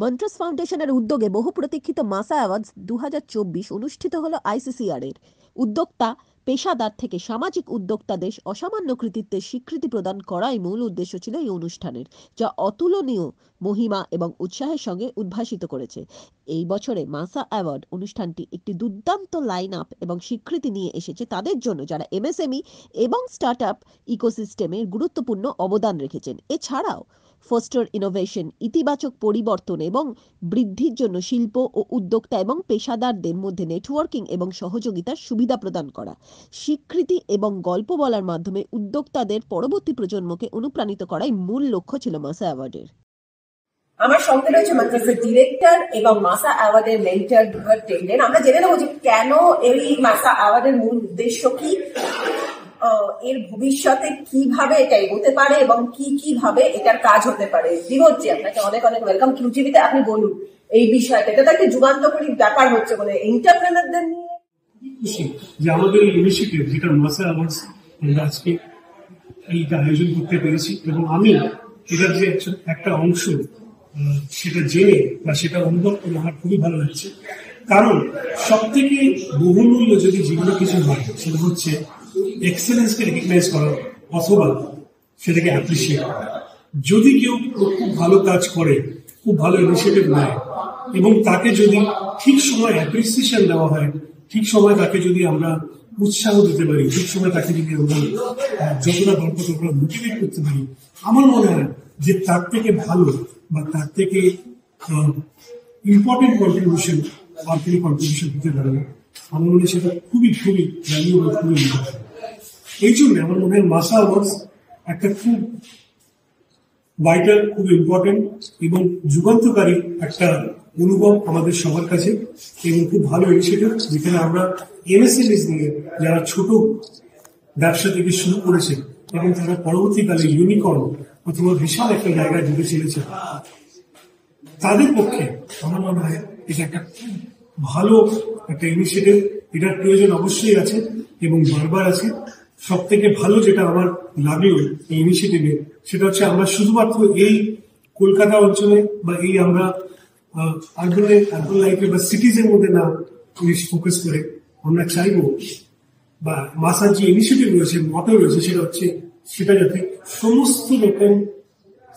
মন্ট্রাস ফাউন্ডেশনের উদ্যোগে বহু প্রতীক্ষিত মাসা অ্যাওয়ার্ডস 2024 অনুষ্ঠিত হলো আইসিসিআর এর। উদ্যোক্তা, পেশাদার থেকে সামাজিক উদ্যোক্তাদের অসামান্য কৃতিত্বের স্বীকৃতি প্রদান করাই মূল উদ্দেশ্য ছিল এই অনুষ্ঠানের, যা অতুলনীয় মহিমা এবং উৎসাহের সঙ্গে উদ্ভাসিত করেছে। এই বছরে মাসা অ্যাওয়ার্ড অনুষ্ঠানটি একটি দুর্দান্ত লাইন আপ এবং স্বীকৃতি নিয়ে এসেছে তাদের জন্য যারা এমএসএমই এবং স্টার্টআপ ইকোসিস্টেমে গুরুত্বপূর্ণ অবদান রেখেছেন। এছাড়াও ফস্টার ইনোভেশন, ইতিবাচক পরিবর্তন এবং বৃদ্ধির জন্য শিল্প ও উদ্যোক্তা এবং পেশাদারদের মধ্যে নেটওয়ার্কিং এবং সহযোগিতার সুবিধা প্রদান করা। স্বীকৃতি এবং গল্প বলার মাধ্যমে উদ্যোক্তাদের পরবর্তী প্রজন্মকে অনুপ্রাণিত করাই মূল লক্ষ্য ছিল মাসা অ্যাওয়ার্ডের। আমার সঙ্গে রয়েছে মন্ট্রাসের ডিরেক্টর এবং মাসা অ্যাওয়ার্ডের মেন্টর ডুয়ার টেন্ডেন। আমরা জেনে নেবো যে কেন এই মাসা অ্যাওয়ার্ডের মূল উদ্দেশ্য কি, এর ভবিষ্যতে কিভাবে এটা এগোতে পারে এবং কিভাবে এটার কাজ হতে পারে। বিভূতি, আপনাকে অনেক অনেক ওয়েলকাম কিউটিভিতে। আপনি বলুন এই বিষয়টা, এটা তো একটা যুগান্তকারী ব্যাপার হচ্ছে বলে এন্টারপ্রেনারদের নিয়ে যে আমাদের ইনিশিয়েটিভ যেটা মাসা অ্যাওয়ার্ডস আমরা আজকে এইটা আয়োজন করতে পেরেছি এবং আমি এটার যে একটা অংশ সেটা জেনে বা সেটা অনুভব করে আমার খুবই ভালো লাগছে। কারণ সব থেকে বহুমূল্য যদি জীবনে কিছু হয় সেটা হচ্ছে এক্সেলেন্সকে রেকগনাইজ করা অথবা সেটাকে অ্যাপ্রিসিয়েট করা। যদি কেউ খুব ভালো কাজ করে, খুব ভালো ইনিশিয়েটিভ নেয় এবং তাকে যদি ঠিক সময় অ্যাপ্রিসিয়েশন দেওয়া হয়, ঠিক সময় তাকে যদি আমরা উৎসাহ দিতে পারি, ঠিক সময় তাকে যদি আমরা যতটা দরকার ততটা মোটিভেট করতে পারি, আমার মনে হয় যে তার থেকে ভালো বা তার থেকে ইম্পর্টেন্ট কন্ট্রিবিউশন আর কোনো কন্ট্রিবিউশন দিতে পারে না। আমার মনে হয় সেটা খুবই ভ্যালুয়েবল, খুবই ইম্পর্টেন্ট। এই জন্য আমার মনে হয় মাসা অ্যাওয়ার্ডস একটা খুব ভাইটাল, খুব ইম্পর্টেন্ট এবং যুগান্তকারী একটা অনুভব আমাদের সবার কাছে এবং খুব ভালো ইনিশিয়েটিভ, যেখানে আমরা এমএসএমইস নিয়ে যারা ছোট ব্যবসা থেকে শুরু করেছে এবং তারা পরবর্তীকালে ইউনিকর্ন অথবা বিশাল একটা জায়গায় ঢুকে চলেছে, তাদের পক্ষে আমার মনে হয় এটা একটা খুব ভালো একটা ইনিশিয়েটিভ। এটার প্রয়োজন অবশ্যই আছে এবং বারবার আছে। সব থেকে ভালো যেটা আমার লাগলো এই ইনিশিয়েটিভে সেটা হচ্ছে আমরা শুধুমাত্র এই কলকাতা অঞ্চলে বা এই আমরা আর্বান লাইফে বা সিটিজের মধ্যে না ফোকাস করে আমরা চাইবো বা মাসার যে ইনিশিয়েটিভ রয়েছে, মটো রয়েছে, সেটা হচ্ছে সেটা যাতে সমস্ত রকম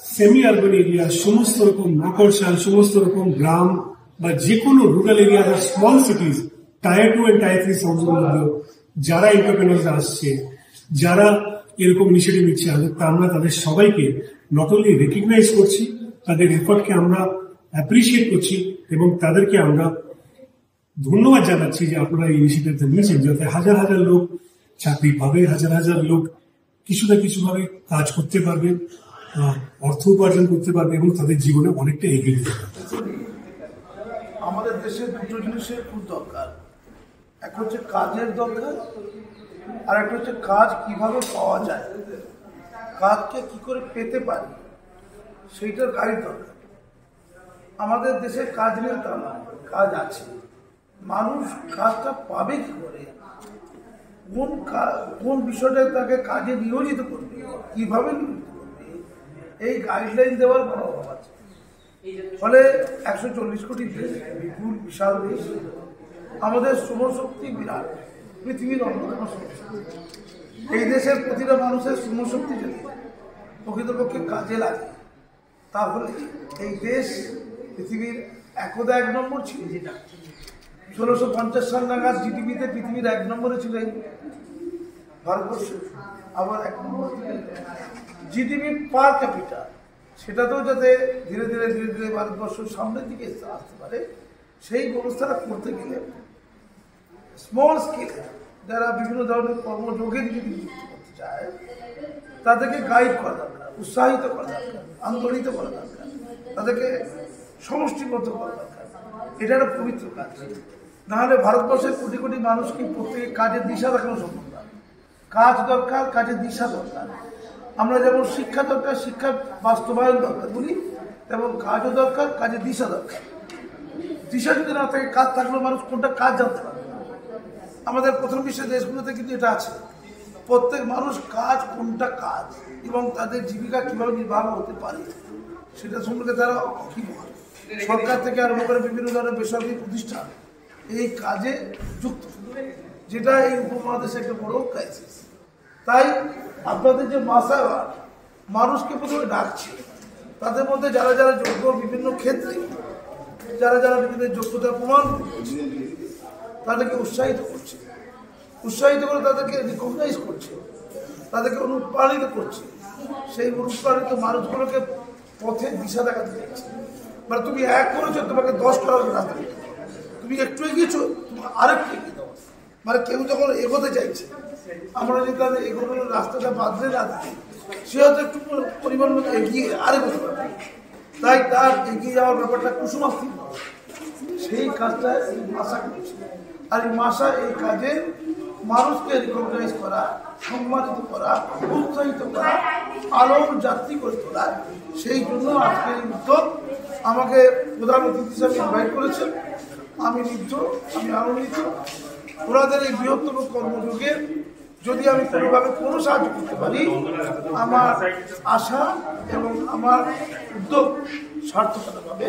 সেমি আরবান এরিয়া, সমস্ত রকম মকরশাল, সমস্ত রকম গ্রাম বা যে কোনো রুরাল এরিয়া বা স্মল সিটিজ, টায়ার 2 and টায়ার 3 শহরের মধ্যে যারা এন্টারপ্রেনার্স আসছে, যারা এরকম ইনিশিয়েটিভ নিচ্ছে, আমরা তাদের সবাইকে নট অনলি রেকগনাইজ করছি, তাদের এফর্টকে আমরা অ্যাপ্রিসিয়েট করছি এবং তাদেরকে আমরা ধন্যবাদ জানাচ্ছি যে আপনারা এই ইনিশিয়েটিভটা নিয়েছেন, যাতে হাজার হাজার লোক চাকরি পাবে, হাজার হাজার লোক কিছু না কিছুভাবে কাজ করতে পারবে, অর্থ উপার্জন করতে পারবে এবং তাদের জীবনে অনেকটা এগিয়ে যেতে পারবে। আমাদের দেশে দুটো জিনিসের খুব দরকার, একটা হচ্ছে কাজের দরকার আর একটা হচ্ছে কাজ কিভাবে পাওয়া যায়, কাজকে কি করে পেতে পারি সেইটার গাইড দরকার। আমাদের দেশে কাজ নেই তা নয়, কাজ আছে। মানুষ কাজটা পাবে কি করে, কোন বিষয়টা তাকে কাজে নিয়োজিত করবে, কিভাবে নিয়োজিত করবে, এই গাইডলাইন দেওয়ার বড় অভাব আছে। ফলে 140 কোটি দেশ, বিপুল বিশাল দেশ, আমাদের শ্রমশক্তি বিরাট, পৃথিবীর অন্যতম শ্রমশক্তি। এই দেশের প্রতিটা মানুষের শ্রমশক্তি যদি প্রকৃতপক্ষে কাজে লাগে তাহলে এই দেশ পৃথিবীর একদা 1 নম্বর ছিল। যেটা 1650 সাল নাগাদ জিডিপিতে পৃথিবীর 1 নম্বরে ছিল ভারতবর্ষ, আবার 1 নম্বর জিডিপি পার ক্যাপিটা, সেটাতেও যাতে ধীরে ধীরে ধীরে ধীরে ভারতবর্ষ সামনের দিকে আসতে পারে, সেই ব্যবস্থাটা করতে গেলে স্মল স্কেলে যারা বিভিন্ন ধরনের কর্মযোগে যদি যুক্ত করতে চায় তাদেরকে গাইড করা দরকার, উৎসাহিত করা দরকার, আন্দোলিত করা দরকার, তাদেরকে সমষ্টিবদ্ধ করা দরকার। এটা একটা পবিত্র কাজ। নাহলে ভারতবর্ষের কোটি কোটি মানুষকে প্রত্যেকে কাজের দিশা দেখানো সম্ভব না। কাজ দরকার, কাজের দিশা দরকার। আমরা যেমন শিক্ষা দরকার, শিক্ষা বাস্তবায়ন দরকার বলি, তেমন কাজও দরকার, কাজের দিশা দরকার। দিশা যদি না থাকে, কাজ থাকলেও মানুষ কোনটা কাজ জানতে পারবে না। আমাদের প্রথম বিশ্বের দেশগুলোতে কিন্তু এটা আছে, প্রত্যেক মানুষ কাজ কোনটা কাজ এবং তাদের জীবিকা কিভাবে নির্বাহ হতে পারে সেটা সম্পর্কে তারা অখিল হয়। সরকার থেকে আরম্ভ করে বিভিন্ন ধরনের বেসরকারি প্রতিষ্ঠান এই কাজে যুক্ত, যেটা এই উপমহাদেশে একটা বড় ক্রাইসিস। তাই আপনাদের যে মাসা অ্যাওয়ার্ড মানুষকে প্রথমে ডাকছে, তাদের মধ্যে যারা যারা যোগ্য বিভিন্ন ক্ষেত্রে যারা যারা নিজেদের যোগ্যতা প্রমাণ করছে তাদেরকে উৎসাহিত করছে, উৎসাহিত করে তাদেরকে রিকগনাইজ করছে, তাদেরকে অনুপ্রাণিত করছে। সেই অনুপ্রাণিত মানুষগুলোকে পথে দিশা দেখাতে চাইছে। মানে তুমি এক করেছো, তোমাকে 10 করার রাস্তা নেই, তুমি একটু এগিয়েছো, তুমি আরেকটু এগিয়ে দাও। মানে কেউ যখন এগোতে চাইছে, আমরা যদি তাদের এগোনোর রাস্তাটা বাদলে না দিই, সে হয়তো একটু পরিমাণ মতো এগিয়ে আরেকোতে পারবে। তাই তার এগিয়ে যাওয়ার ব্যাপারটা কুসুমাস্তি নয়, সেই কাজটা এই মাসা করছে। আর এই মাসা এই কাজে মানুষকে রিকগনাইজ করা, সম্মানিত করা, উৎসাহিত করা, আলোর যাত্রী করে তোলা, সেই জন্য আজকে এই উদ্যোগ। আমাকে প্রধান অতিথি হিসাবে ইনভাইট করেছেন, আমি নিত্য, আমি আনন্দিত। ওনাদের এই বৃহত্তম কর্মযোগে যদি আমি কোনোভাবে কোনো সাহায্য করতে পারি, আমার আশা এবং আমার উদ্যোগ সার্থকতা পাবে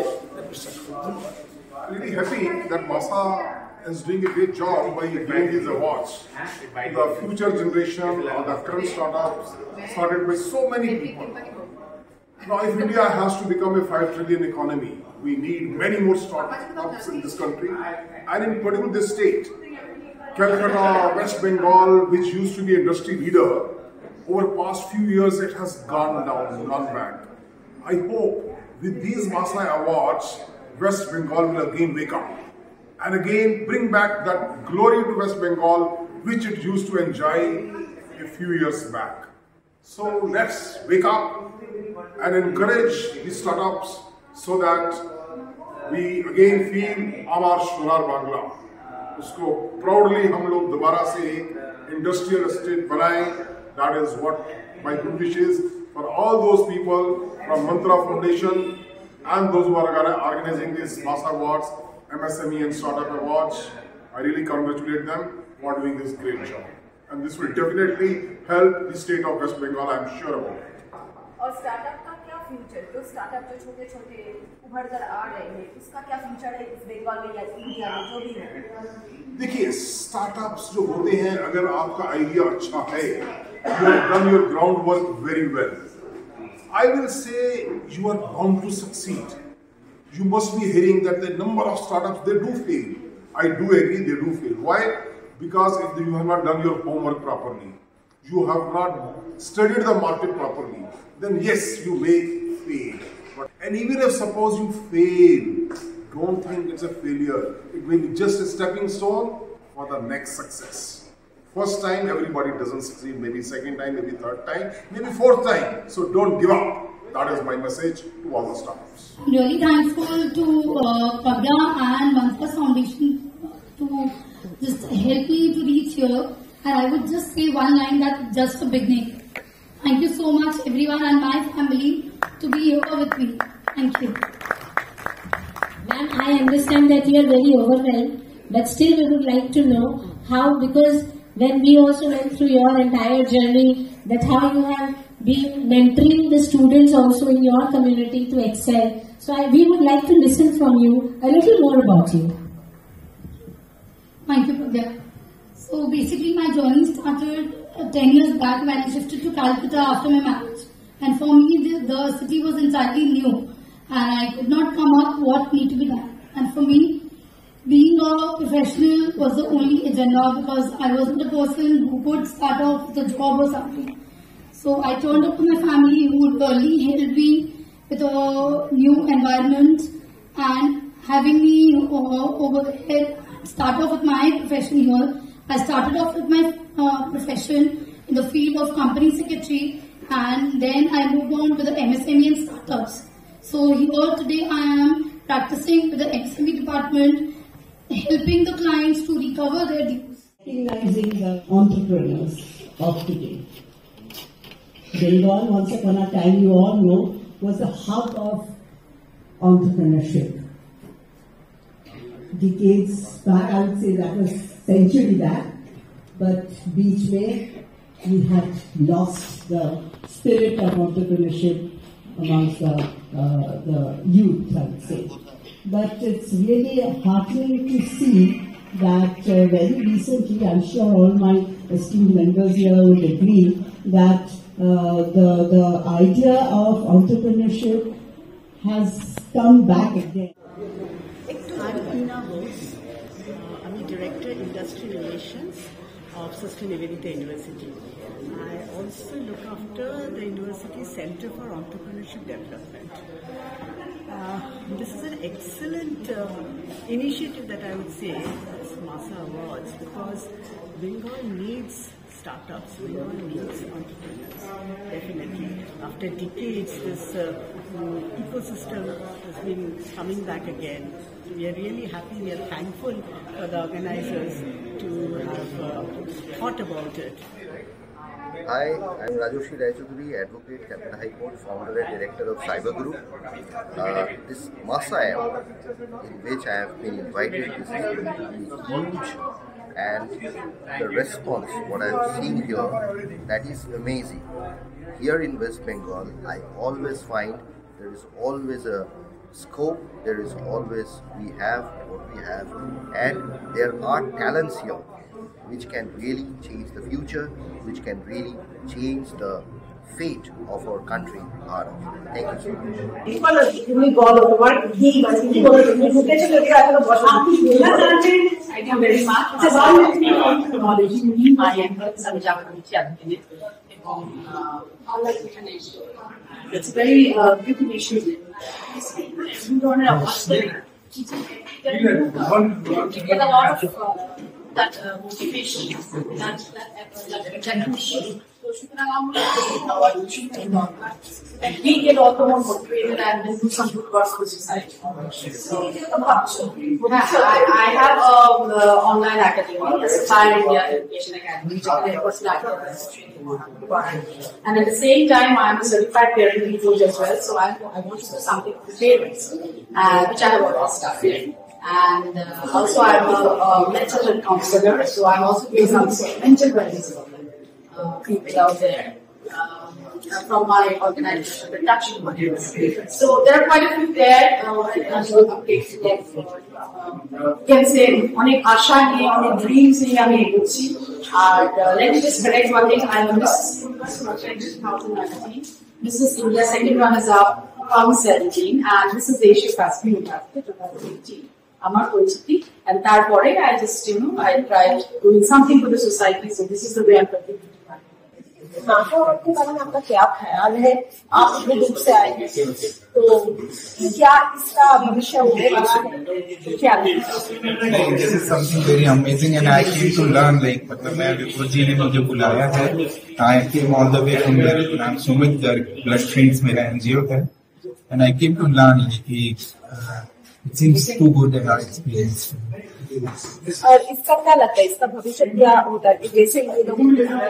বিশ্বাস করি। ধন্যবাদ। Really happy that MASA is doing a great job by giving these awards to the future generation or the current startups started by so many people. Now, if India has to become a 5 trillion economy, we need many more startups in this country, and in particular this state. Calcutta, West Bengal, which used to be an industry leader, over the past few years it has gone down, gone back. I hope with these MASA awards, West Bengal will again wake up and again bring back that glory to West Bengal which it used to enjoy a few years back. So let's wake up and encourage these startups so that we again feel Amar Sonar Bangla. उसको proudly हम लोग दोबारा से एक industrial estate बनाएं. That is what my good wishes for all those people from Mantra Foundation and those who are organizing these MASA Awards, MSME and Startup Awards. I really congratulate them for doing this great job. And this will definitely help the state of West Bengal, I am sure about it. और startup का क्या future, जो startup जो छोटे छोटे उभर कर आ रहे हैं, उसका क्या फ्यूचर है इस बंगाल में या इंडिया में, जो भी है? देखिए, स्टार्टअप्स जो होते हैं, अगर आपका आइडिया अच्छा है, you have done your groundwork very well, I will say you are bound to succeed. You must be hearing that the number of startups, they do fail. I do agree, they do fail. Why? Because if you have not done your homework properly, you have not studied the market properly, then yes, you may fail. And even if suppose you fail, don't think it's a failure. It may be just a stepping stone for the next success. First time, everybody doesn't succeed. Maybe second time, maybe third time, maybe fourth time. So don't give up. That is my message to all the startups. I'm really thankful to Pagda and Mantra Foundation to just help me to reach here. And I would just say one line, that's just a beginning. Thank you so much, everyone and my family, to be here with me. Thank you. Ma'am, I understand that you are very overwhelmed, but still we would like to know how, because when we also went through your entire journey, that how you have been mentoring the students also in your community to excel. So we would like to listen from you a little more about you. Thank you, Pagda. So basically my journey started 10 years back when I shifted to Calcutta after my marriage. And for me, the city was entirely new. And I could not come up what need to be done. And for me, being a professional was the only agenda because I wasn't a person who could start off with a job or something. So I turned up to my family who early helped me with a new environment and having me over there start off with my profession here. I started off with my profession in the field of company secretary, and then I moved on to the MSME and startups. So here today I am practicing with the MSME department, helping the clients to recover their dues. Recognizing the entrepreneurs of today. Bengal, once upon a time, you all know, was the hub of entrepreneurship. Decades back, I would say that was century back, but beach May, we had lost the spirit of entrepreneurship amongst the youth, I would say. but it's really heartening to see that very recently, I'm sure all my esteemed members here would agree that the idea of entrepreneurship has come back again. I'm Hina Bose. I'm the Director Industry Relations of Sustainability University. I also look after the University Center for Entrepreneurship Development. This is an excellent initiative that I would say, as MASA Awards, because Bengal needs startups, Bengal needs entrepreneurs, definitely. After decades, this ecosystem has been coming back again. We are really happy, we are thankful for the organizers to have thought about it. Hi, I'm Rajoshi Raichaudhuri, Advocate, Calcutta High Court, Founder and Director of Cyber Group. This MASA Award, in which I have been invited, is huge, and the response, what I have seen here, that is amazing. Here in West Bengal, I always find there is always a scope, there is always we have what we have, and there are talents here which can really change the future, which can really change the fate of our country, Bharat. Thank you so much. Thank you very much. It's about acknowledging me, my efforts, and it's very good initiative. You don't know get a lot of that motivation, that effort, and we get also more motivated and do some good work for society. I have an online academy, the Sapphire India Education Academy, and at the same time I am a certified parenting coach as well, so I want to do something for parents, which I have already started. And also I'm a mental health counselor, so I'm also doing some mental wellness people out there from my organization, Production Models. So there are quite a few there. You can say on Asha, on dreams, let me just correct one thing. I'm a Mrs. Universe Project 2019. Mrs. India second one is up 2017, and this is Asia Pacific 2018. Amar Porichiti, and tarpore I just I tried doing something for the society, so this is the way I'm continuing. Master के बारे में आपका क्या ख्याल है? आप इतने दूर से आए हैं, तो क्या इसका भविष्य होने वाला है? क्या? This is something very amazing, and I came to learn. मतलब मैं विपुल जी ने मुझे बुलाया है. I came all the way from there. I'm Sumit, the Blood Friends मेरा NGO है, and I came to learn. It seems too good in our experience. और इसका क्या लगता है? इसका भविष्य क्या होता है? जैसे ये लोग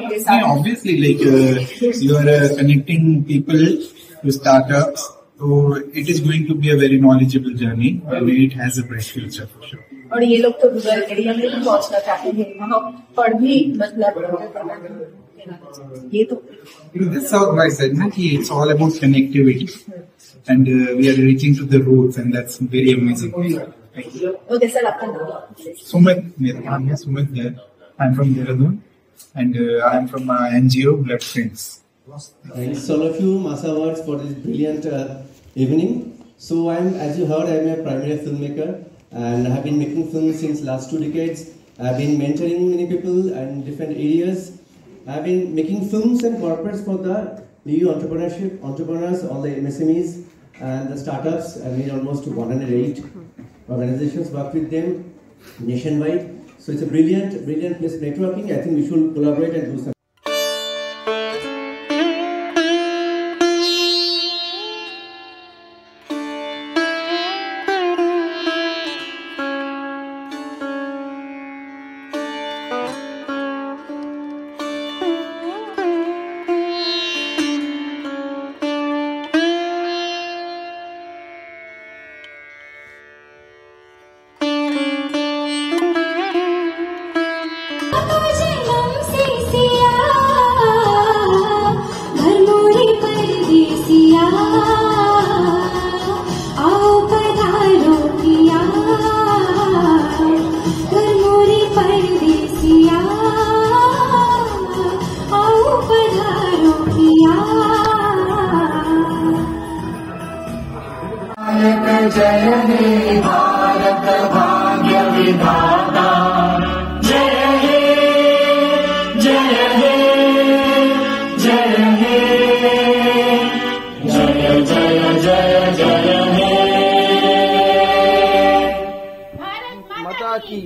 के साथ obviously you are connecting people to startups, so it is going to be a very knowledgeable journey, and it has a bright future for sure. और ये लोग तो रूरल एरिया में भी पहुंचना चाहते हैं, वहाँ पर भी मतलब ये तो this is how I said that it's all about connectivity, and we are reaching to the roots, and that's very amazing. वो कैसा लगता है? Sumit, मेरा नाम है Sumit there. I'm from Dehradun, and I'm from NGO Blood Friends. Thanks all of you, MASA Awards, for this brilliant evening. So as you heard, I'm a primary filmmaker, and I have been making films since last 2 decades. I've been mentoring many people in different areas. I've been making films and corporates for the new entrepreneurs, all the MSMEs and the startups. I made almost 108 organizations, work with them nationwide. So it's a brilliant place networking. I think we should collaborate and do something. से जय हे भारत भाग्य विधाता जय हे जय हे जय हे जय जय जय जय हे माता की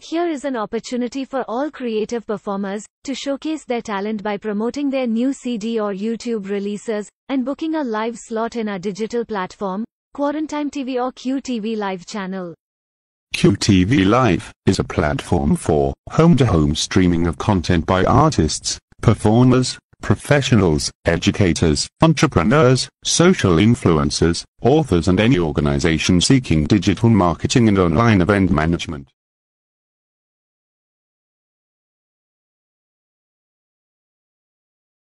Here is an opportunity for all creative performers to showcase their talent by promoting their new CD or YouTube releases and booking a live slot in our digital platform, Quarantine TV or QTV Live channel. QTV Live is a platform for home-to-home streaming of content by artists, performers, professionals, educators, entrepreneurs, social influencers, authors and any organization seeking digital marketing and online event management.